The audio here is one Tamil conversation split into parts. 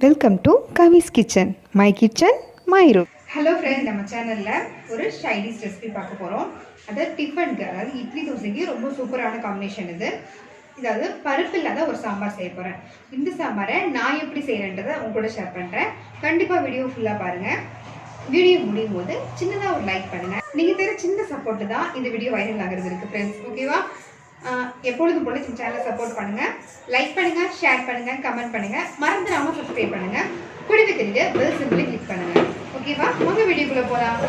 Welcome to Swiss kitchen, my kitchen my room. Hello friends, நம்ம சேனலில் ஒரு சைனீஸ் ரெசிபி பார்க்க போகிறோம். அதாவது டிஃபனுக்கு, அதாவது இட்லி தோசைக்கு ரொம்ப சூப்பரான காம்பினேஷன் இது. இதாவது பருப்பு இல்லாத ஒரு சாம்பார் செய்ய போகிறேன். இந்த சாம்பாரை நான் எப்படி செய்கிறேன்றதை உங்க கூட ஷேர் பண்ணுறேன். கண்டிப்பாக வீடியோ ஃபுல்லாக பாருங்கள். வீடியோ முடியும் போது சின்னதாக ஒரு லைக் பண்ணுங்கள். நீங்கள் தர சின்ன சப்போர்ட்டு தான் இந்த வீடியோ வைரல் ஆகிறது இருக்குது ஃப்ரெண்ட்ஸ், ஓகேவா? எப்பொழுதும் போல இந்த சேனலை சப்போர்ட் பண்ணுங்கள், லைக் பண்ணுங்கள், ஷேர் பண்ணுங்கள், கமெண்ட் பண்ணுங்கள், மறந்துடாமல் சப்ஸ்கிரைப் பண்ணுங்கள், கூடவே தெரிஞ்ச பெல் சிம்பிளை கிளிக் பண்ணுங்கள், ஓகேவா? உங்கள் வீடியோக்குள்ளே போகலாம்.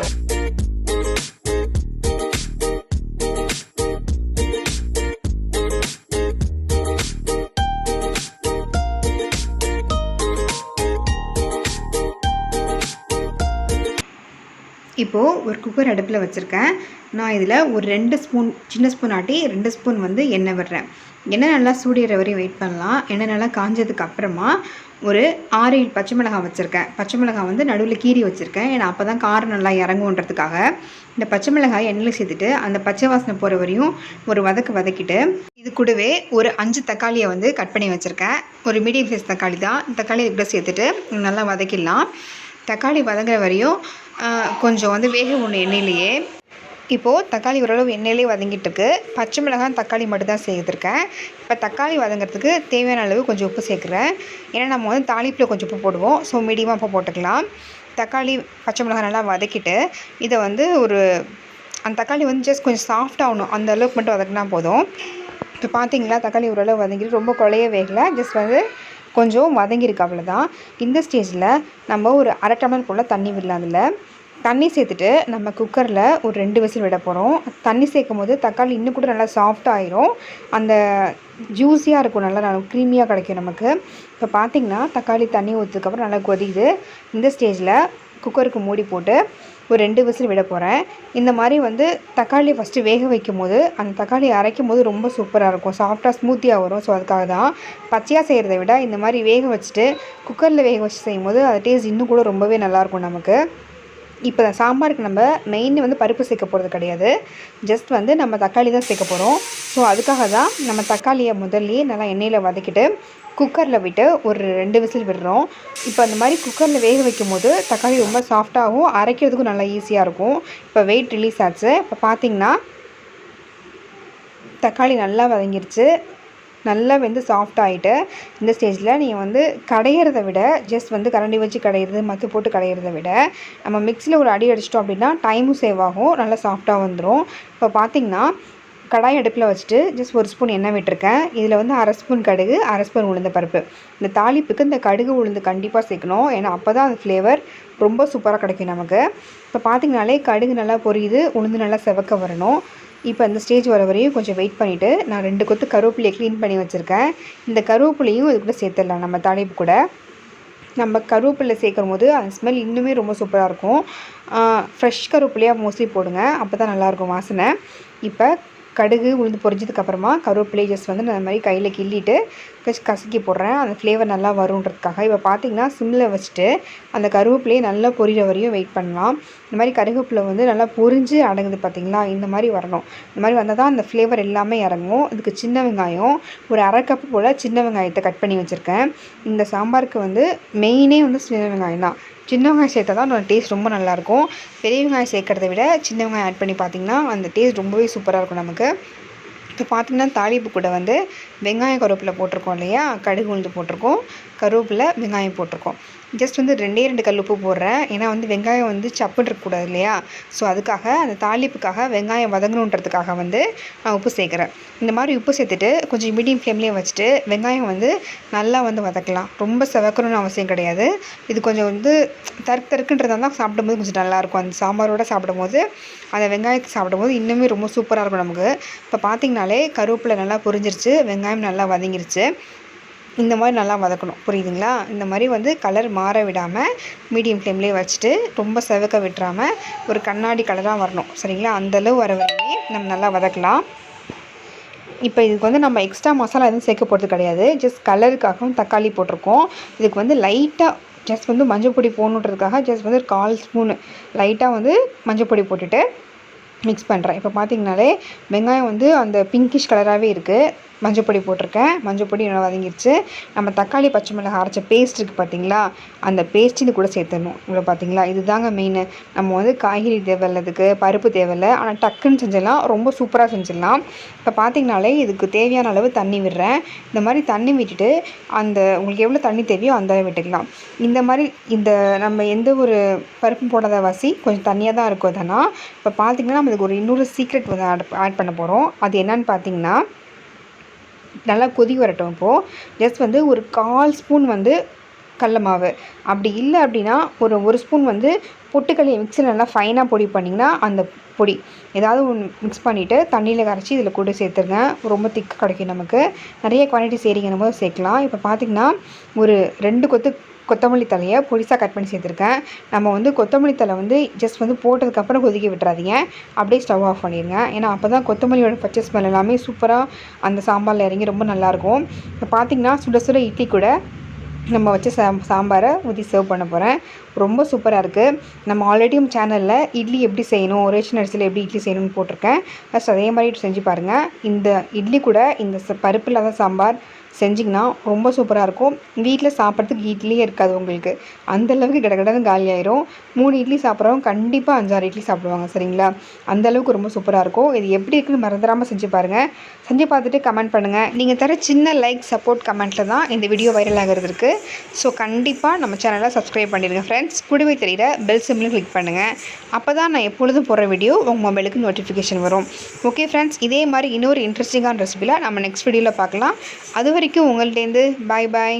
இப்போது ஒரு குக்கர் அடுப்பில் வச்சுருக்கேன். நான் இதில் ஒரு 2 ஸ்பூன், சின்ன ஸ்பூன் ஆட்டி 2 ஸ்பூன் எண்ணெய் விடுறேன். எண்ணெய் நல்லா சூடிகிற வரையும் வெயிட் பண்ணலாம். எண்ணெய் நல்லா காஞ்சதுக்கு அப்புறமா ஒரு 6-7 பச்சை மிளகாய் வச்சுருக்கேன். பச்சை மிளகாய் நடுவில் கீறி வச்சுருக்கேன். ஏன்னா அப்போ தான் காரம் நல்லா இறங்குன்றதுக்காக. இந்த பச்சை மிளகாய் எண்ணெயில் சேர்த்துட்டு அந்த பச்சை வாசனை போகிற வரையும் ஒரு வதக்கிட்டு இது கூடவே ஒரு 5 தக்காளியை கட் பண்ணி வச்சுருக்கேன். ஒரு மீடியம் சைஸ் தக்காளி தான். தக்காளியை கூட சேர்த்துட்டு நல்லா வதக்கிடலாம். தக்காளி வதங்குற வரையும் கொஞ்சம் வேக ஒன்று எண்ணெயிலேயே. இப்போது தக்காளி ஓரளவு எண்ணெயிலே வதங்கிட்டுருக்கு. பச்சை மிளகாய் தக்காளி மட்டும் தான் சேர்த்துருக்கேன். இப்போ தக்காளி வதங்கிறதுக்கு தேவையான அளவு கொஞ்சம் உப்பு சேர்க்குறேன். ஏன்னா நம்ம தாளிப்பில் கொஞ்சம் உப்பு போடுவோம். ஸோ மீடியமாக உப்பு போட்டுக்கலாம். தக்காளி பச்சை மிளகாய் நல்லா வதக்கிட்டு இதை ஒரு அந்த தக்காளி ஜஸ்ட் கொஞ்சம் சாஃப்டாகணும், அந்த அளவுக்கு மட்டும் வதக்கினா போதும். இப்போ பார்த்தீங்களா, தக்காளி ஓரளவு வதங்கிட்டு ரொம்ப குழைய வேகலை, ஜஸ்ட் கொஞ்சம் வதங்கியிருக்கு, அவ்வளோதான். இந்த ஸ்டேஜில் நம்ம ஒரு 1/2 டம்ளர் போல் தண்ணி விடலாம். அதில் தண்ணி சேர்த்துட்டு நம்ம குக்கரில் ஒரு 2 விசில் விட போகிறோம். தண்ணி சேர்க்கும் போது தக்காளி இன்னும் கூட நல்லா சாஃப்டாகிடும், அந்த ஜூஸியாக இருக்கும், நல்லா க்ரீமியாக கிடைக்கும் நமக்கு. இப்போ பார்த்திங்கன்னா தக்காளி தண்ணி ஊற்றுக்கப்புறம் நல்லா கொதிக்குது. இந்த ஸ்டேஜில் குக்கருக்கு மூடி போட்டு ஒரு 2 விசில் விட போகிறேன். இந்த மாதிரி தக்காளி ஃபஸ்ட்டு வேக வைக்கும் போது அந்த தக்காளி அரைக்கும் போது ரொம்ப சூப்பராக இருக்கும், சாஃப்டாக ஸ்மூத்தியாக வரும். ஸோ அதுக்காக தான் பச்சையாக செய்கிறத விட இந்த மாதிரி வேக வச்சுட்டு குக்கரில் வேக வச்சு செய்யும்போது அது டேஸ்ட் இன்னும் கூட ரொம்பவே நல்லாயிருக்கும் நமக்கு. இப்போ சாம்பாருக்கு நம்ம மெயின் பருப்பு சேர்க்க போகிறது கிடையாது, ஜஸ்ட் நம்ம தக்காளி தான் சேர்க்க போகிறோம். ஸோ அதுக்காக தான் நம்ம தக்காளியை முதல்லையே நல்லா எண்ணெயில் வதக்கிட்டு குக்கரில் விட்டு ஒரு 2 விசில் விடுறோம். இப்போ அந்த மாதிரி குக்கரில் வேக வைக்கும் போது தக்காளி ரொம்ப சாஃப்டாகவும் அரைக்கிறதுக்கும் நல்லா ஈஸியாக இருக்கும். இப்போ வெயிட் ரிலீஸ் ஆச்சு. இப்போ பார்த்திங்கன்னா தக்காளி நல்லா வதங்கிருச்சு, நல்லா சாஃப்ட் ஆகிட்டு. இந்த ஸ்டேஜில் நீங்கள் கடையிறத விட ஜஸ்ட் கரண்டி வச்சு கடையிறது, மத்து போட்டு கடையிறத விட நம்ம மிக்ஸியில் ஒரு அடி அடிச்சிட்டோம் அப்படின்னா டைமும் சேவ் ஆகும், நல்லா சாஃப்டாக வந்துடும். இப்போ பார்த்திங்கன்னா கடாய் அடுப்பில் வச்சுட்டு ஜஸ்ட் 1 ஸ்பூன் எண்ணெய் விட்டுருக்கேன். இதில் 1/2 ஸ்பூன் கடுகு, 1/2 ஸ்பூன் உளுந்த பருப்பு. இந்த தாளிப்புக்கு இந்த கடுகு உளுந்து கண்டிப்பாக சேர்க்கணும், ஏன்னா அப்போ தான் அந்த ஃப்ளேவர் ரொம்ப சூப்பராக கிடைக்கும் நமக்கு. இப்போ பார்த்திங்கனாலே கடுகு நல்லா பொரியுது, உளுந்து நல்லா செவக்க வரணும். இப்போ இந்த ஸ்டேஜ் வர வரையும் கொஞ்சம் வெயிட் பண்ணிவிட்டு நான் 2 கொத்து கருவேப்பிலையை க்ளீன் பண்ணி வச்சுருக்கேன். இந்த கருவேப்பிலையும் இது கூட சேர்த்துடலாம். நம்ம தாளிப்பு கூட நம்ம கருவேப்பிலை சேர்க்கும் போது அந்த ஸ்மெல் இன்னுமே ரொம்ப சூப்பராக இருக்கும். ஃப்ரெஷ் கருவேப்பிலையாக மோஸ்ட்லி போடுங்க, அப்போ தான் நல்லாயிருக்கும் வாசனை. இப்போ கடுகு உளுந்து பொரிஞ்சதுக்கப்புறமா கருவேப்பிலை ஜஸ்ட் அந்த மாதிரி கையில் கிள்ளிட்டு கசக்கி போடுறேன், அந்த ஃப்ளேவர் நல்லா வருன்றதுக்காக. இப்போ பார்த்திங்கன்னா சிம்மில் வச்சுட்டு அந்த கருவேப்பிலையை நல்லா பொரிகிற வரையும் வெயிட் பண்ணலாம். இந்த மாதிரி கருவேப்பிலை நல்லா பொரிஞ்சு அடங்குது பார்த்திங்களா, இந்த மாதிரி வரணும். இந்த மாதிரி வந்தால் தான் அந்த ஃப்ளேவர் எல்லாமே இறங்கும். இதுக்கு சின்ன வெங்காயம் ஒரு 1/2 கப்பு போல் சின்ன வெங்காயத்தை கட் பண்ணி வச்சுருக்கேன். இந்த சாம்பாருக்கு மெயினே சின்ன வெங்காயம் தான். சின்ன வெங்காயம் சேர்த்தா தான் டேஸ்ட் ரொம்ப நல்லாயிருக்கும். பெரிய வெங்காயம் சேர்க்குறத விட சின்ன வெங்காயம் ஆட் பண்ணி பார்த்திங்கன்னா அந்த டேஸ்ட் ரொம்பவே சூப்பராக இருக்கும் நமக்கு. இப்போ பார்த்திங்கன்னா தாளிப்பு கூட வெங்காயம் கருவேப்பிலை போட்டிருக்கோம் இல்லையா, கடுகு உளுந்து போட்டிருக்கோம், கருவேப்பிலை வெங்காயம் போட்டிருக்கோம். ஜஸ்ட் 2 கல் உப்பு போடுறேன், ஏன்னா வெங்காயம் சப்புன்னு இருக்கக்கூடாது இல்லையா. ஸோ அதுக்காக அந்த தாளிப்புக்காக வெங்காயம் வதங்கணுன்றதுக்காக நான் உப்பு சேர்க்குறேன். இந்த மாதிரி உப்பு சேர்த்துட்டு கொஞ்சம் மீடியம் ஃப்ளேம்லேயே வச்சுட்டு வெங்காயம் நல்லா வதக்கலாம். ரொம்ப செவக்கணும்னு அவசியம் கிடையாது. இது கொஞ்சம் தருக்குன்றதாக தான் சாப்பிடும்போது கொஞ்சம் நல்லாயிருக்கும். அந்த சாம்பாரோடு சாப்பிடும்போது அந்த வெங்காயத்தை சாப்பிடும்போது இன்னுமே ரொம்ப சூப்பராக இருக்கும் நமக்கு. இப்போ பார்த்திங்கனாலே கருவேப்பிலை நல்லா பொரிஞ்சிருச்சு, வெங்காயம் நல்லா வதங்கிருச்சு. இந்த மாதிரி நல்லா வதக்கணும், புரியுதுங்களா? இந்த மாதிரி கலர் மாற விடாமல் மீடியம் ஃப்ளேம்லேயே வச்சுட்டு ரொம்ப செவக்க விட்டுறாமல் ஒரு கண்ணாடி கலராக வரணும், சரிங்களா? அந்தளவு வர வரையுமே நம்ம நல்லா வதக்கலாம். இப்போ இதுக்கு நம்ம எக்ஸ்ட்ரா மசாலா எதுவும் சேர்க்க போகிறது கிடையாது, ஜஸ்ட் கலருக்காகவும் தக்காளி போட்டிருக்கோம். இதுக்கு லைட்டாக ஜஸ்ட் மஞ்சள் பொடி போடணுன்றதுக்காக ஜஸ்ட் 1/4 ஸ்பூனு லைட்டாக மஞ்சள் பொடி போட்டுட்டு மிக்ஸ் பண்ணுறேன். இப்போ பார்த்திங்கனாலே வெங்காயம் அந்த பிங்கிஷ் கலராகவே இருக்குது. மஞ்சள் போட்டிருக்கேன். மஞ்சள் பொடி நல்லா வதங்கிடுச்சு. நம்ம தக்காளி பச்சை மிளகாய் அரைச்ச பேஸ்ட் இருக்குது பார்த்தீங்களா, அந்த பேஸ்ட் இது கூட சேர்த்துடணும். இவ்வளோ பார்த்தீங்களா, இதுதாங்க மெயின். நம்ம வந்து காய்கறி தேவையில்லதுக்கு பருப்பு தேவையில்லை, ஆனால் டக்குன்னு செஞ்சிடலாம், ரொம்ப சூப்பராக செஞ்சிடலாம். இப்போ பார்த்தீங்கனாலே இதுக்கு தேவையான அளவு தண்ணி விடுறேன். இந்த மாதிரி தண்ணி விட்டுட்டு உங்களுக்கு எவ்வளோ தண்ணி தேவையோ அந்த அளவு விட்டுக்கலாம். இந்த மாதிரி நம்ம எந்த ஒரு பருப்பும் போடாத வாசி கொஞ்சம் தண்ணியாக தான் இருக்கும். அதனால் இப்போ பார்த்தீங்கன்னா நம்ம இதுக்கு ஒரு இன்னொரு சீக்ரெட் வந்து ஆட் பண்ண போகிறோம். அது என்னன்னு பார்த்தீங்கன்னா, நல்லா கொதி வரட்டும். இப்போது ஜஸ்ட் வந்து ஒரு 1/4 ஸ்பூன் வந்து கடல மாவு, அப்படி இல்லை அப்படின்னா ஒரு ஸ்பூன் வந்து பொட்டுக்கல்லையை மிக்ஸியில் நல்லா ஃபைனாக பொடி பண்ணிங்கன்னா அந்த பொடி ஏதாவது ஒன்று மிக்ஸ் பண்ணிவிட்டு தண்ணியில் கரைச்சி இதில் கூட சேர்த்துருங்க. ரொம்ப திக்கு கிடைக்கும். நமக்கு நிறைய குவான்டிட்டி செய்கிறீங்கன்னு போது சேர்க்கலாம். இப்போ பார்த்திங்கன்னா ஒரு 2 கொத்தமல்லி தலையை பொடிசாக கட் பண்ணி சேர்த்துருக்கேன். நம்ம வந்து கொத்தமல்லி தலை வந்து ஜஸ்ட் வந்து போட்டதுக்கப்புறம் கொதிக்க விட்டுறாதீங்க, அப்படியே ஸ்டவ் ஆஃப் பண்ணிடுங்க. ஏன்னா அப்போ தான் கொத்தமல்லியோட பச்சை ஸ்மெல் எல்லாமே சூப்பராக அந்த சாம்பாரில் இறங்கி ரொம்ப நல்லாயிருக்கும். இப்போ பார்த்திங்கன்னா சுட சுட இட்லி கூட நம்ம வச்சு சாம்பாரை ஊற்றி சர்வ் பண்ண போகிறேன். ரொம்ப சூப்பராக இருக்குது. நம்ம ஆல்ரெடியும் சேனலில் இட்லி எப்படி செய்யணும், ரேஷன் அரிசியில் எப்படி இட்லி செய்யணும்னு போட்டிருக்கேன். ஃபஸ்ட் அதே மாதிரி செஞ்சு பாருங்கள். இந்த இட்லி கூட இந்த பருப்பு இல்லாத சாம்பார் செஞ்சிங்கன்னா ரொம்ப சூப்பராக இருக்கும். வீட்டில் சாப்பிட்றதுக்கு இட்லியே இருக்காது உங்களுக்கு, அந்தளவுக்கு கடகடன்னு காலியாயிரும். 3 இட்லி சாப்பிட்றவங்க கண்டிப்பாக 5-6 இட்லி சாப்பிடுவாங்க. சரிங்களா, அந்தளவுக்கு ரொம்ப சூப்பராக இருக்கும். இது எப்படி இருக்குன்னு மறந்துடாமல் செஞ்சு பாருங்கள். செஞ்சு பார்த்துட்டு கமெண்ட் பண்ணுங்கள். நீங்கள் தர சின்ன லைக் சப்போர்ட் கமெண்ட்டில் தான் இந்த வீடியோ வைரல் ஆகிறது இருக்குது. ஸோ கண்டிப்பாக நம்ம சேனலை சப்ஸ்கிரைப் பண்ணிடுங்க ஃப்ரெண்ட்ஸ். கூடவே தெரிகிற பெல் சிம்லையும் கிளிக் பண்ணுங்கள். அப்போ தான் நான் எப்பொழுதும் போடுற வீடியோ உங்கள் மொபைலுக்கு நோட்டிஃபிகேஷன் வரும். ஓகே ஃப்ரெண்ட்ஸ், இதே மாதிரி இன்னொரு இன்ட்ரெஸ்டிங்கான ரெசிபியில் நம்ம நெக்ஸ்ட் வீடியோவில் பார்க்கலாம். அது வரைக்கும் உங்கள்கிட்டேருந்து பாய்.